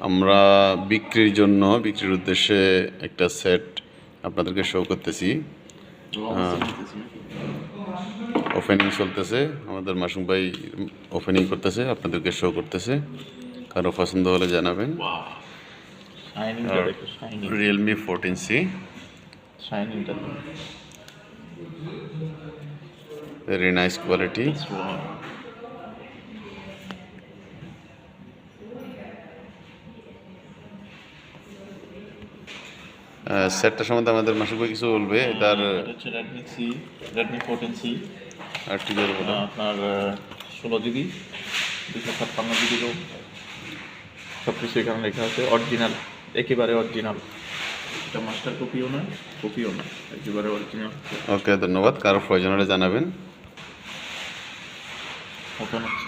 আমরা বিক্রির উদ্দেশ্যে একটা সেট আপনাদেরকে শো করতেছি। ওপেনিং চলতেছে, আমাদের মাসুম ভাই ওপেনিং করতেছে, আপনাদেরকে শো করতেছে। কারো পছন্দ হলে জানাবেন। Realme 14C very nice quality. সেটটা সম্বন্ধে আমাদের মাসুক ভাই কিছু বলবে। এটার রেডমি 14C আর কি বলবো, আপনার 16GB 256GB রোম, সব কিছু এখানে লেখা আছে। অরিজিনাল, একেবারে অরিজিনাল। এটা মাস্টার কপিও না, একেবারে অরিজিনাল। ওকে, ধন্যবাদ। কারো প্রয়োজন হলে জানাবেন। ওপেন হচ্ছে।